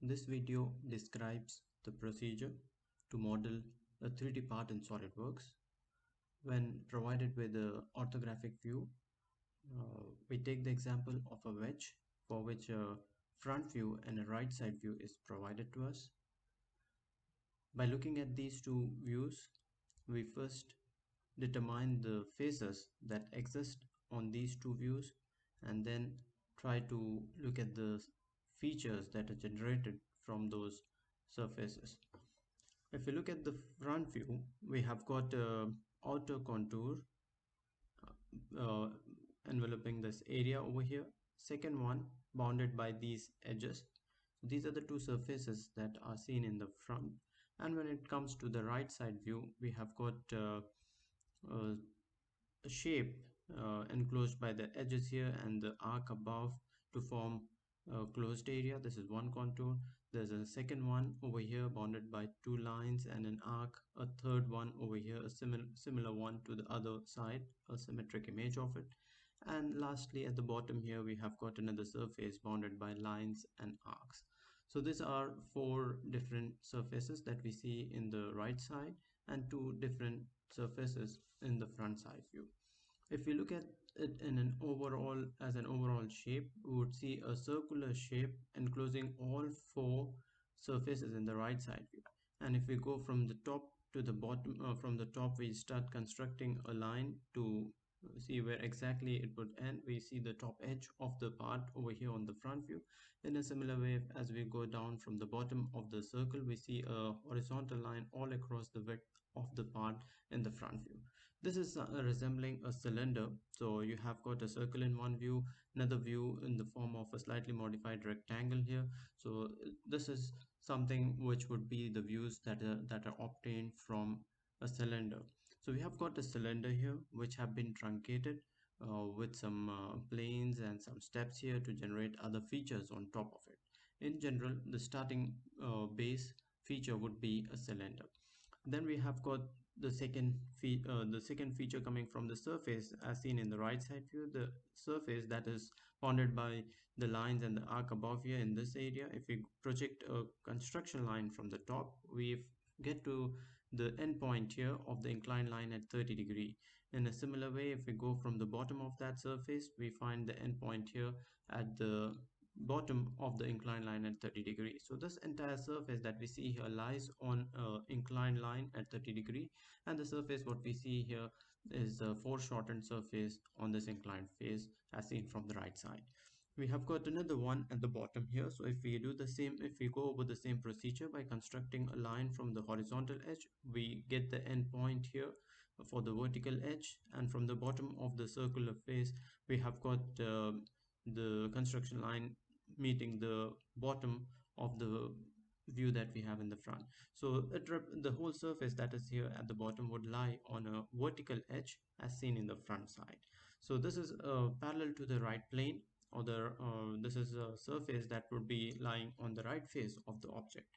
This video describes the procedure to model a 3D part in SolidWorks. When provided with the orthographic view, we take the example of a wedge for which a front view and a right side view is provided to us. By looking at these two views, we first determine the faces that exist on these two views and then try to look at the features that are generated from those surfaces. If we look at the front view, we have got a outer contour uh, enveloping this area over here. Second one bounded by these edges. These are the two surfaces that are seen in the front. And when it comes to the right side view, we have got a shape enclosed by the edges here and the arc above to form a closed area. This is one contour. There's a second one over here bounded by two lines and an arc. A third one over here, a similar one to the other side, a symmetric image of it. And lastly, at the bottom here, we have got another surface bounded by lines and arcs. So these are four different surfaces that we see in the right side and two different surfaces in the front side view. If we look at it in an overall shape, we would see a circular shape enclosing all four surfaces in the right side view. And if we go from the top to the bottom, from the top we start constructing a line to see where exactly it would end. We see the top edge of the part over here on the front view. In a similar way, as we go down from the bottom of the circle, we see a horizontal line all across the width of the part in the front view. This is resembling a cylinder. So you have got a circle in one view, another view in the form of a slightly modified rectangle here. So this is something which would be the views that are obtained from a cylinder. So we have got a cylinder here which have been truncated with some planes and some steps here to generate other features on top of it. In general, the starting base feature would be a cylinder. Then we have got the second feature coming from the surface as seen in the right side view, the surface that is bounded by the lines and the arc above here in this area. If we project a construction line from the top, we get to the end point here of the inclined line at 30 degree. In a similar way, if we go from the bottom of that surface, we find the end point here at the bottom of the inclined line at 30 degrees. So this entire surface that we see here lies on inclined line at 30 degree, and the surface what we see here is a foreshortened surface on this inclined face as seen from the right side. We have got another one at the bottom here. So if we do the same, if we go over the same procedure by constructing a line from the horizontal edge, we get the end point here for the vertical edge, and from the bottom of the circular face we have got the construction line meeting the bottom of the view that we have in the front. So the whole surface that is here at the bottom would lie on a vertical edge as seen in the front side. So this is parallel to the right plane, or this is a surface that would be lying on the right face of the object.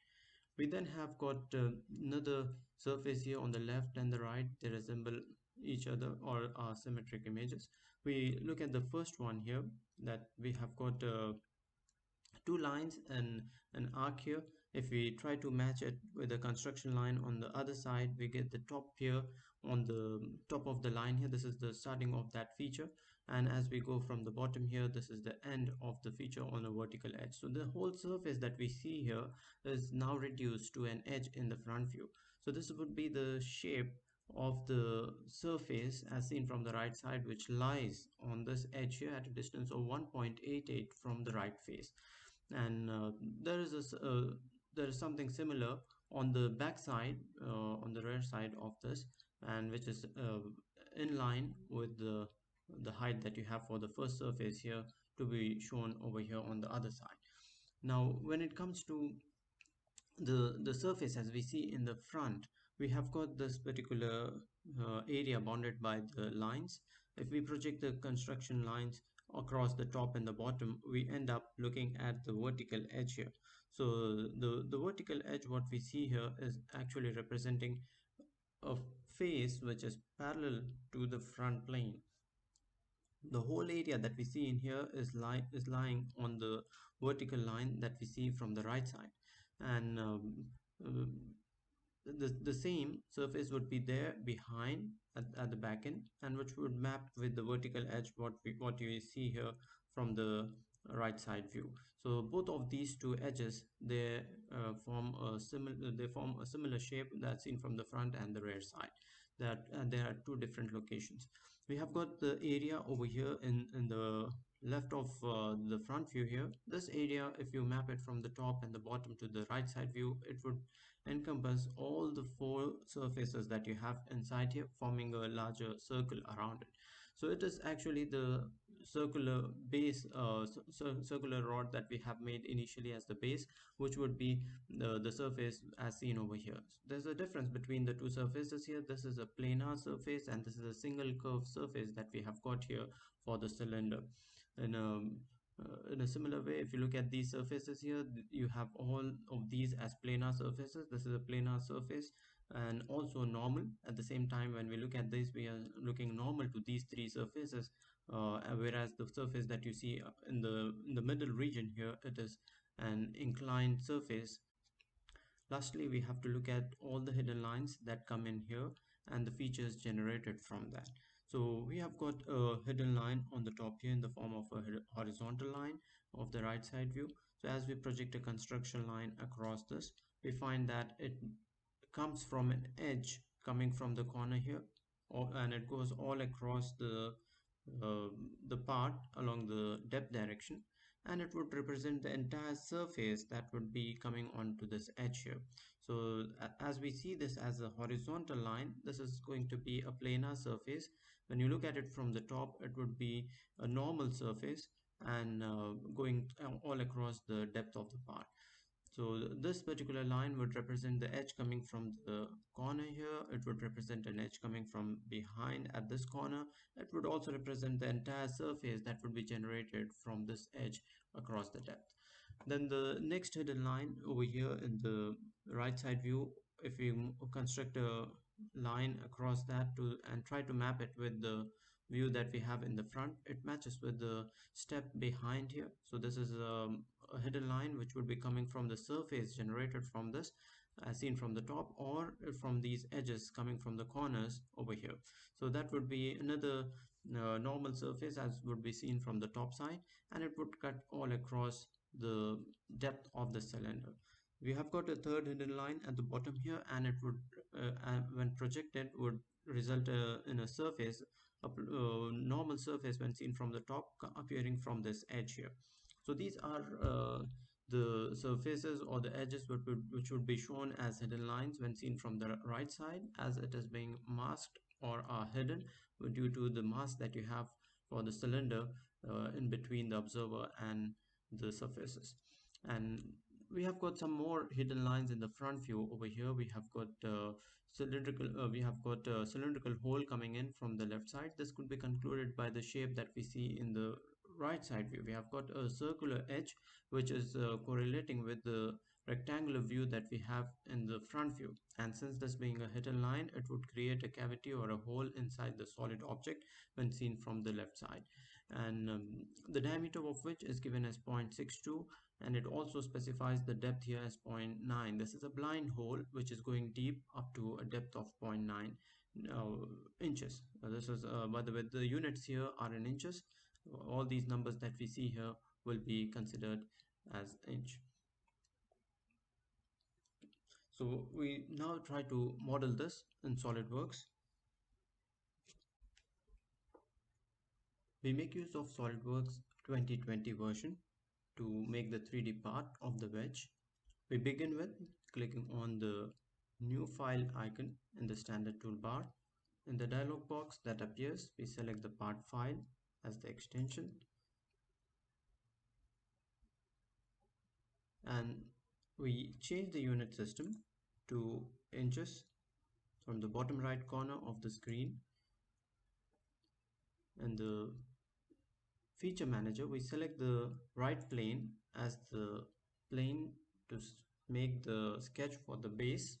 We then have got another surface here on the left and the right. They resemble each other or are symmetric images. We look at the first one here, that we have got two lines and an arc here. If we try to match it with a construction line on the other side, we get the top here on the top of the line here. This is the starting of that feature, and as we go from the bottom here, this is the end of the feature on a vertical edge. So the whole surface that we see here is now reduced to an edge in the front view. So this would be the shape of the surface as seen from the right side, which lies on this edge here at a distance of 1.88 from the right face. And there is something similar on the back side, on the rear side of this, and which is in line with the height that you have for the first surface here to be shown over here on the other side. Now when it comes to the surface as we see in the front, we have got this particular area bounded by the lines. If we project the construction lines across the top and the bottom, we end up looking at the vertical edge here. So the vertical edge what we see here is actually representing a face which is parallel to the front plane. The whole area that we see in here is lying on the vertical line that we see from the right side. And uh, the same surface would be there behind at the back end, and which would map with the vertical edge what you see here from the right side view. So both of these two edges, they form a similar shape that's seen from the front and the rear side. That there are two different locations. We have got the area over here in the left of the front view here. This area, if you map it from the top and the bottom to the right side view, it would encompass all the four surfaces that you have inside here, forming a larger circle around it. So it is actually the circular base, circular rod that we have made initially as the base, which would be the surface as seen over here. There's a difference between the two surfaces here. This is a planar surface and this is a single curved surface that we have got here for the cylinder. In in a similar way, if you look at these surfaces here, you have all of these as planar surfaces. This is a planar surface and also normal. At the same time, when we look at this, we are looking normal to these three surfaces, whereas the surface that you see in the middle region here, it is an inclined surface. Lastly, we have to look at all the hidden lines that come in here and the features generated from that. So we have got a hidden line on the top here in the form of a horizontal line of the right side view. So as we project a construction line across this, we find that it comes from an edge coming from the corner here, and it goes all across uh, the part along the depth direction, and it would represent the entire surface that would be coming onto this edge here. So as we see this as a horizontal line, this is going to be a planar surface. When you look at it from the top, it would be a normal surface and going all across the depth of the part. So this particular line would represent the edge coming from the corner here. It would represent an edge coming from behind at this corner. It would also represent the entire surface that would be generated from this edge across the depth. Then the next hidden line over here in the right side view, if we construct a line across that and try to map it with the view that we have in the front, it matches with the step behind here. So this is a hidden line which would be coming from the surface generated from this as seen from the top, or from these edges coming from the corners over here. So that would be another normal surface as would be seen from the top side, and it would cut all across the depth of the cylinder. We have got a third hidden line at the bottom here, and it would when projected would result in a surface, a normal surface when seen from the top appearing from this edge here. So these are the surfaces or the edges which would be shown as hidden lines when seen from the right side, as it is being masked or are hidden due to the mask that you have for the cylinder in between the observer and the surfaces. And we have got some more hidden lines in the front view. Over here we have got cylindrical hole coming in from the left side. This could be concluded by the shape that we see in the right side view. We have got a circular edge which is correlating with the rectangular view that we have in the front view, and since this being a hidden line, it would create a cavity or a hole inside the solid object when seen from the left side. And the diameter of which is given as 0.62, and it also specifies the depth here as 0.9. This is a blind hole which is going deep up to a depth of 0.9 inches. This is by the way, the units here are in inches. All these numbers that we see here will be considered as inch. So we now try to model this in SolidWorks. We make use of SolidWorks 2020 version to make the 3D part of the wedge. We begin with clicking on the new file icon in the standard toolbar. In the dialog box that appears, we select the part file as the extension, and we change the unit system to inches from the bottom right corner of the screen. And the feature manager, we select the right plane as the plane to make the sketch for the base.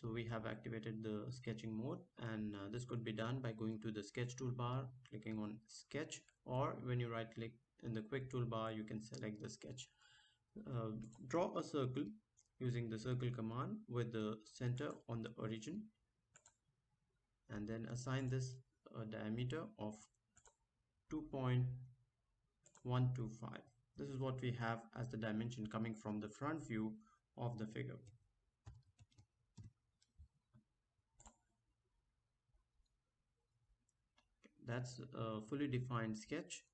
So we have activated the sketching mode, and this could be done by going to the sketch toolbar, clicking on sketch, or when you right click in the quick toolbar, you can select the sketch. uh, Draw a circle using the circle command with the center on the origin, and then assign this a diameter of 2.125. This is what we have as the dimension coming from the front view of the figure. That's a fully defined sketch,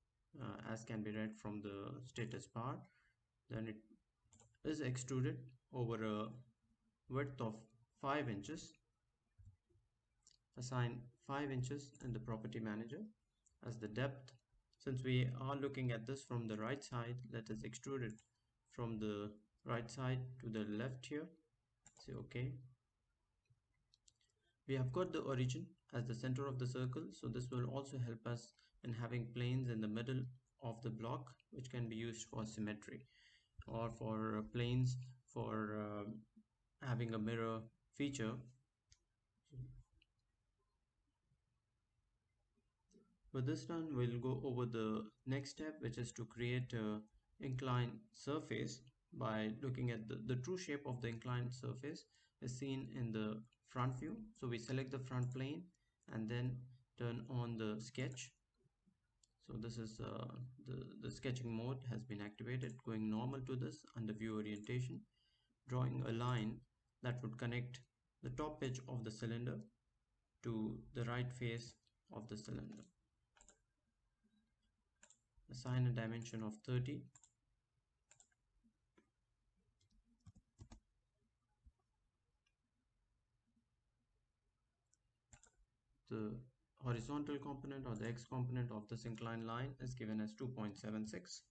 as can be read from the status bar. Then it is extruded over a width of 5 inches. Assign 5 inches in the property manager as the depth. Since we are looking at this from the right side, let us extrude it from the right side to the left here. Say OK. We have got the origin as the center of the circle, so this will also help us in having planes in the middle of the block, which can be used for symmetry, or for planes for having a mirror feature. With this done, we'll go over the next step, which is to create a inclined surface by looking at the true shape of the inclined surface is seen in the front view. So we select the front plane and then turn on the sketch. So this is the sketching mode has been activated. Going normal to this under view orientation, drawing a line that would connect the top edge of the cylinder to the right face of the cylinder. Assign a dimension of 30. The horizontal component or the x component of this inclined line is given as 2.76.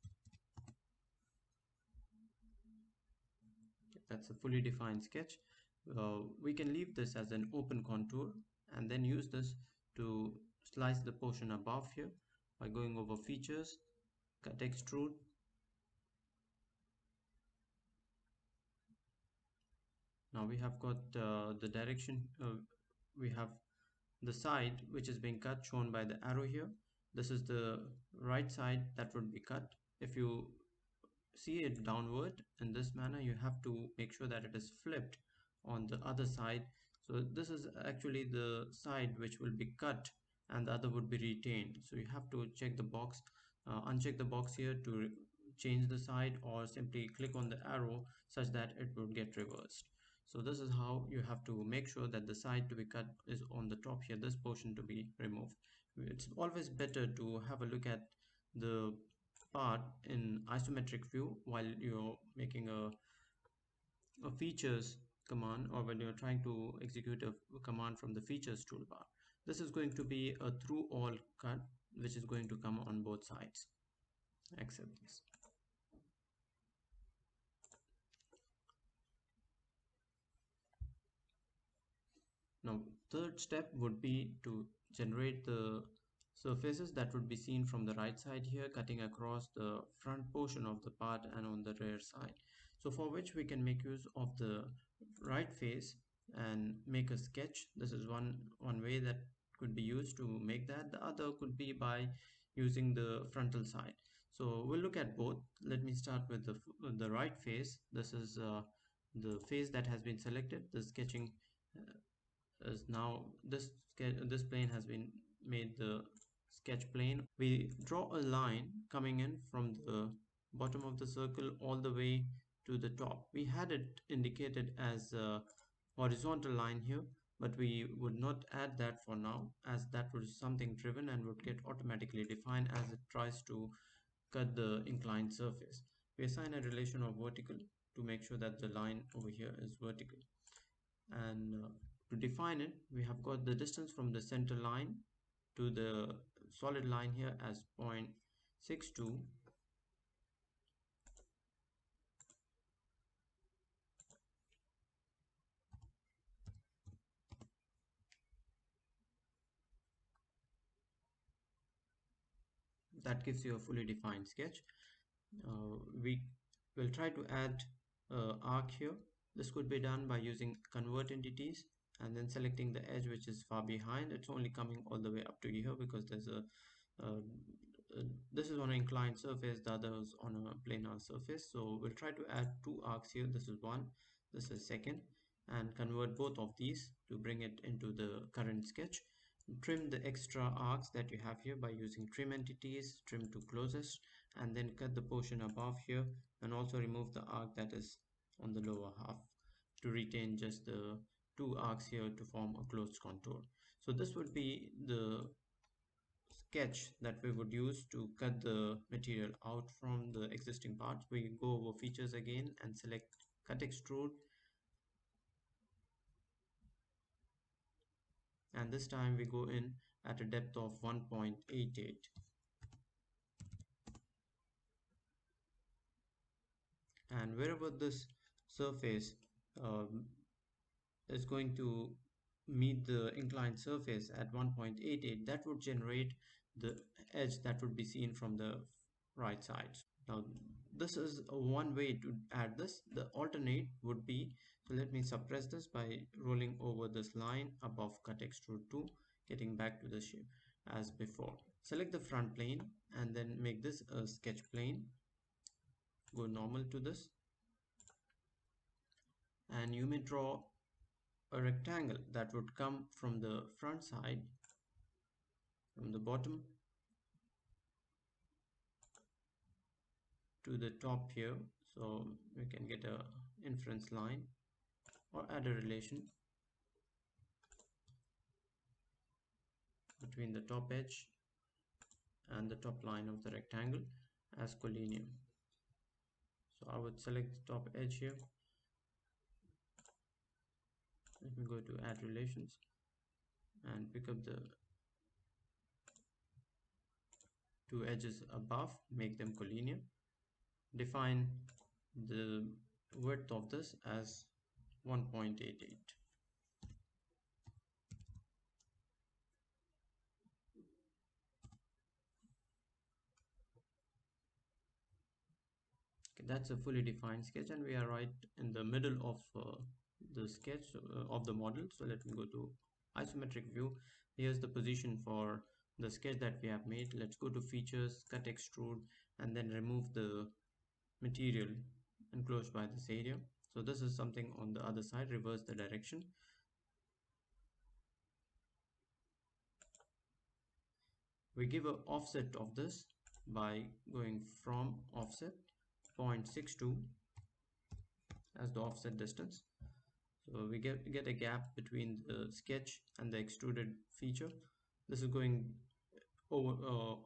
That's a fully defined sketch. We can leave this as an open contour and then use this to slice the portion above here by going over features, cut extrude. Now we have got the direction, we have the side which is being cut shown by the arrow here. This is the right side that would be cut. If you see it downward in this manner, you have to make sure that it is flipped on the other side. So this is actually the side which will be cut and the other would be retained. So you have to check the box, uncheck the box here to change the side, or simply click on the arrow such that it would get reversed. So this is how you have to make sure that the side to be cut is on the top here, this portion to be removed. It's always better to have a look at the part in isometric view while you're making a features command, or when you're trying to execute a command from the features toolbar. This is going to be a through all cut which is going to come on both sides. Accept this. Now third step would be to generate the surfaces that would be seen from the right side here, cutting across the front portion of the part and on the rear side. So for which we can make use of the right face and make a sketch. This is one way that could be used to make that. The other could be by using the frontal side. So we'll look at both. Let me start with the right face. This is the face that has been selected. The sketching is now this plane has been made the sketch plane. We draw a line coming in from the bottom of the circle all the way to the top. We had it indicated as a horizontal line here, but we would not add that for now, as that was something driven and would get automatically defined as it tries to cut the inclined surface. We assign a relation of vertical to make sure that the line over here is vertical. And to define it, we have got the distance from the center line to the solid line here as 0.62. That gives you a fully defined sketch. We will try to add arc here. This could be done by using convert entities and then selecting the edge which is far behind. It's only coming all the way up to here because there's a this is on an inclined surface, the other is on a planar surface. So we'll try to add two arcs here. This is one, this is second, and convert both of these to bring it into the current sketch. Trim the extra arcs that you have here by using trim entities, trim to closest, and then cut the portion above here, and also remove the arc that is on the lower half to retain just the two arcs here to form a closed contour. So this would be the sketch that we would use to cut the material out from the existing parts. We go over features again and select cut extrude, and this time we go in at a depth of 1.88, and wherever this surface um, is going to meet the inclined surface at 1.88, that would generate the edge that would be seen from the right side. Now this is one way to add this. The alternate would be, so let me suppress this by rolling over this line above cut extrude 2, getting back to the shape as before. Select the front plane and then make this a sketch plane. Go normal to this, and you may draw a rectangle that would come from the front side, from the bottom to the top here. So we can get a inference line or add a relation between the top edge and the top line of the rectangle as collinear. So I would select the top edge here. Let me go to add relations and pick up the two edges above, make them collinear. Define the width of this as 1.88. Okay, that's a fully defined sketch, and we are right in the middle of the sketch of the model. So let me go to isometric view. Here's the position for the sketch that we have made. Let's go to features, cut extrude, and then remove the material enclosed by this area. So this is something on the other side. Reverse the direction. We give an offset of this by going from offset 0.62 as the offset distance. So we get a gap between the sketch and the extruded feature. This is going over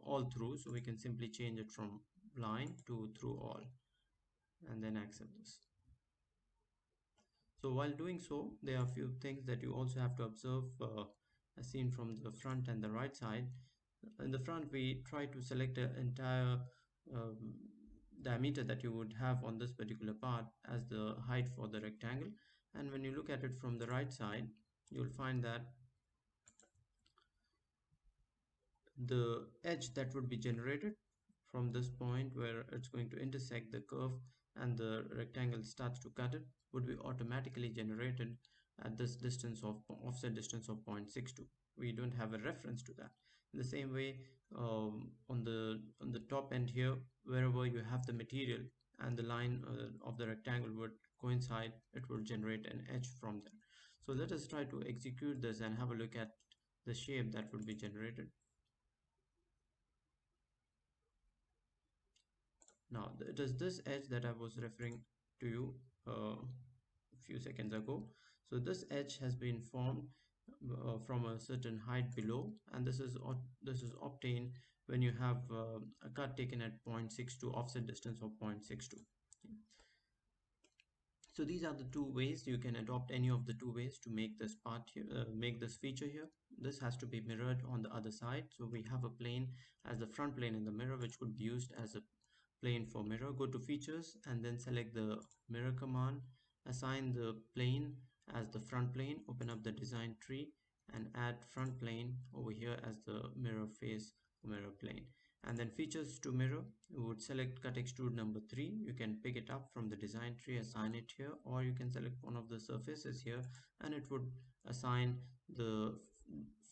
all through, so we can simply change it from line to through all and then accept this. So while doing so, there are a few things that you also have to observe as seen from the front and the right side. In the front, we try to select an entire um, diameter that you would have on this particular part as the height for the rectangle, and when you look at it from the right side, you'll find that the edge that would be generated from this point where it's going to intersect the curve and the rectangle starts to cut it would be automatically generated at this distance of offset distance of 0.62. We don't have a reference to that. In the same way, on the top end here, wherever you have the material and the line of the rectangle would coincide, it will generate an edge from there. So let us try to execute this and have a look at the shape that would be generated. Now it is this edge that I was referring to you a few seconds ago. So this edge has been formed from a certain height below, and this is obtained when you have a cut taken at 0.62, offset distance of 0.62. So these are the two ways. You can adopt any of the two ways to make this part here, make this feature here. This has to be mirrored on the other side. So we have a plane as the front plane in the mirror, which could be used as a plane for mirror. Go to features and then select the mirror command. Assign the plane as the front plane. Open up the design tree and add front plane over here as the mirror face mirror plane. And then features to mirror, you would select cut extrude number 3. You can pick it up from the design tree, assign it here, or you can select one of the surfaces here and it would assign the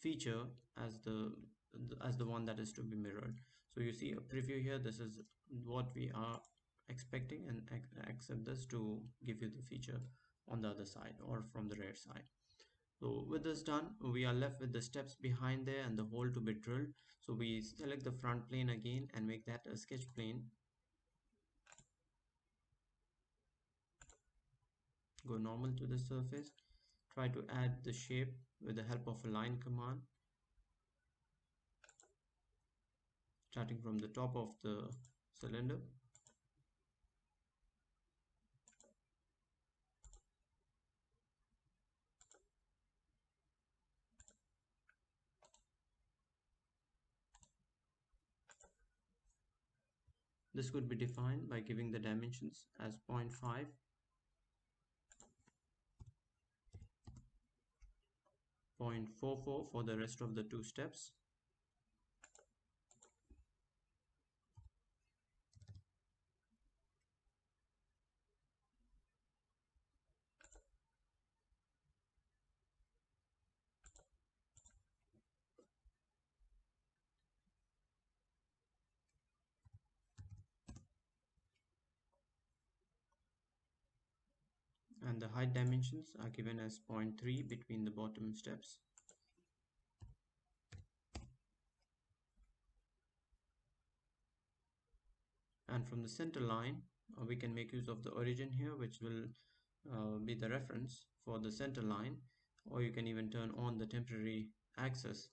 feature as the one that is to be mirrored. So you see a preview here. This is what we are expecting, and accept this to give you the feature on the other side or from the rear side. So with this done, we are left with the steps behind there and the hole to be drilled. So we select the front plane again and make that a sketch plane. Go normal to the surface. Try to add the shape with the help of a line command, starting from the top of the cylinder. This could be defined by giving the dimensions as 0.5, 0.44 for the rest of the two steps. And the height dimensions are given as 0.3 between the bottom steps. And from the center line, we can make use of the origin here, which will be the reference for the center line, or you can even turn on the temporary axis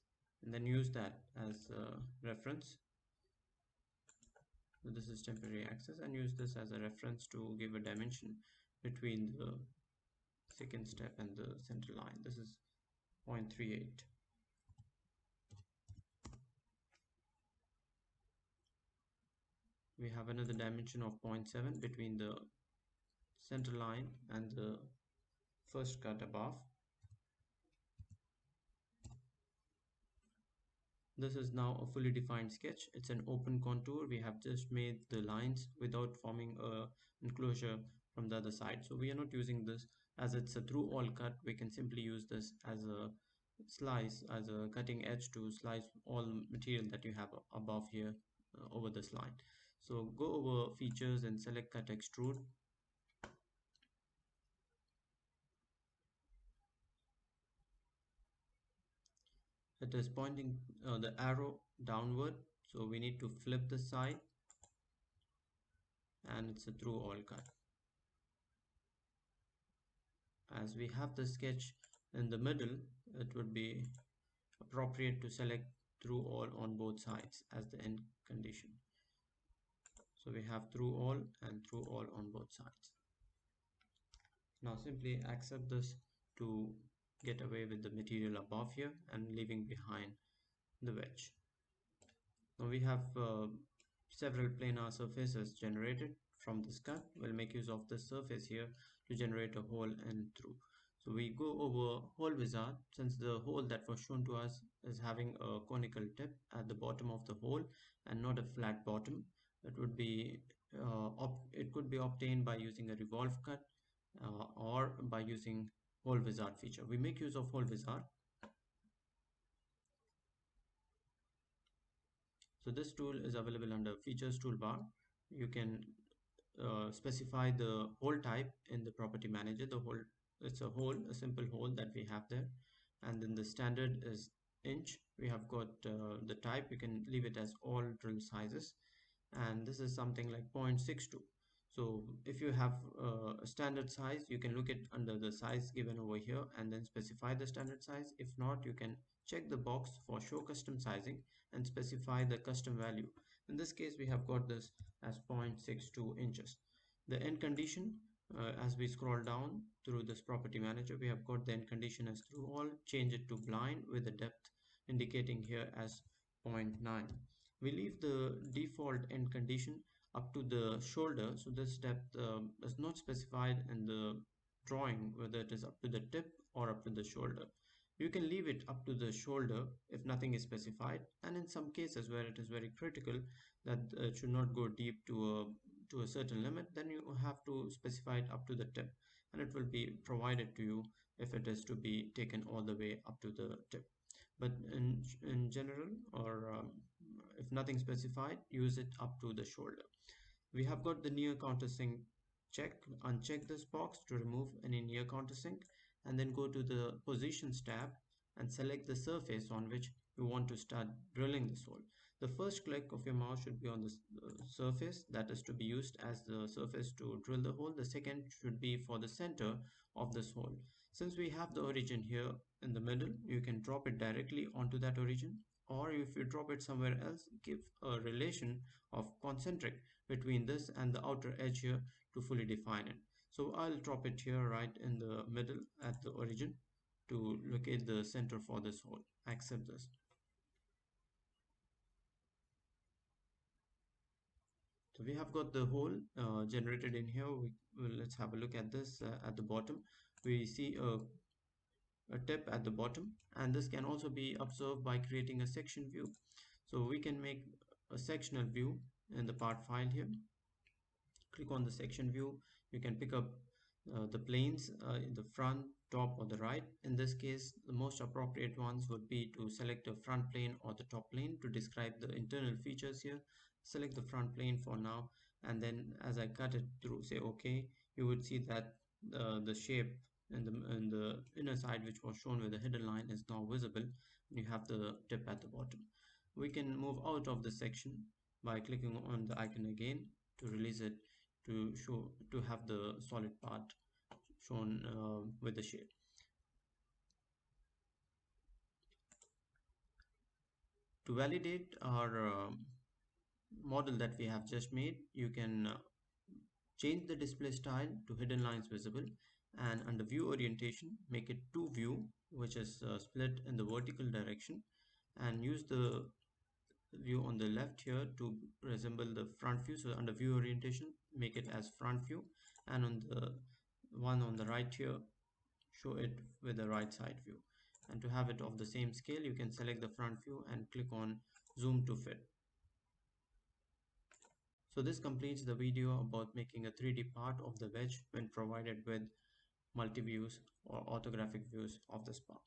and then use that as a reference. So this is temporary axis, and use this as a reference to give a dimension between the second step and the center line. This is 0.38. We have another dimension of 0.7 between the center line and the first cut above. This is now a fully defined sketch. It's an open contour. We have just made the lines without forming a enclosure from the other side. So we are not using this as it's a through all cut. We can simply use this as a slice, as a cutting edge to slice all material that you have above here over this line. So go over features and select cut extrude. It is pointing the arrow downward, so we need to flip the side, and it's a through all cut. As we have the sketch in the middle, it would be appropriate to select through all on both sides as the end condition. So we have through all and through all on both sides. Now simply accept this to get away with the material above here and leaving behind the wedge. Now we have several planar surfaces generated from this cut. We'll make use of this surface here to generate a hole and through. So we go over hole wizard. Since the hole that was shown to us is having a conical tip at the bottom of the hole and not a flat bottom, it would be it could be obtained by using a revolve cut or by using hole wizard feature. We make use of hole wizard. So this tool is available under features toolbar. You can specify the hole type in the property manager. The hole, it's a hole, a simple hole that we have there, and then the standard is inch. We have got the type. You can leave it as all drill sizes, and this is something like 0.62. So if you have a standard size, you can look at under the size given over here and then specify the standard size. If not, you can check the box for show custom sizing and specify the custom value. In this case, we have got this as 0.62 inches. The end condition, as we scroll down through this property manager, we have got the end condition as through all. Change it to blind with the depth indicating here as 0.9. We leave the default end condition up to the shoulder, so this depth is not specified in the drawing whether it is up to the tip or up to the shoulder. You can leave it up to the shoulder if nothing is specified, and in some cases where it is very critical that it should not go deep to a certain limit, then you have to specify it up to the tip, and it will be provided to you if it is to be taken all the way up to the tip. But in general, or if nothing specified, use it up to the shoulder. We have got the near countersink check. Uncheck this box to remove any near countersink, and then go to the positions tab and select the surface on which you want to start drilling this hole. The first click of your mouse should be on the surface that is to be used as the surface to drill the hole. The second should be for the center of this hole. Since we have the origin here in the middle, you can drop it directly onto that origin, or if you drop it somewhere else, give a relation of concentric between this and the outer edge here to fully define it. So I'll drop it here right in the middle at the origin to locate the center for this hole. Accept this. So we have got the hole generated in here. Let's have a look at this. At the bottom we see a tip at the bottom, and this can also be observed by creating a section view. So we can make a sectional view in the part file here. Click on the section view. You can pick up the planes in the front, top, or the right. In this case, the most appropriate ones would be to select the front plane or the top plane to describe the internal features here. Select the front plane for now, and then as I cut it through, say OK, you would see that the shape in the inner side, which was shown with the hidden line, is now visible. You have the tip at the bottom. We can move out of the section by clicking on the icon again to release it, to have the solid part shown with the shape. To validate our model that we have just made, you can change the display style to hidden lines visible, and under view orientation make it to view, which is split in the vertical direction, and use the view on the left here to resemble the front view. So under view orientation, make it as front view, and on the one on the right here, show it with the right side view. And to have it of the same scale, you can select the front view and click on zoom to fit. So this completes the video about making a 3D part of the wedge when provided with multi-views or orthographic views of the spar.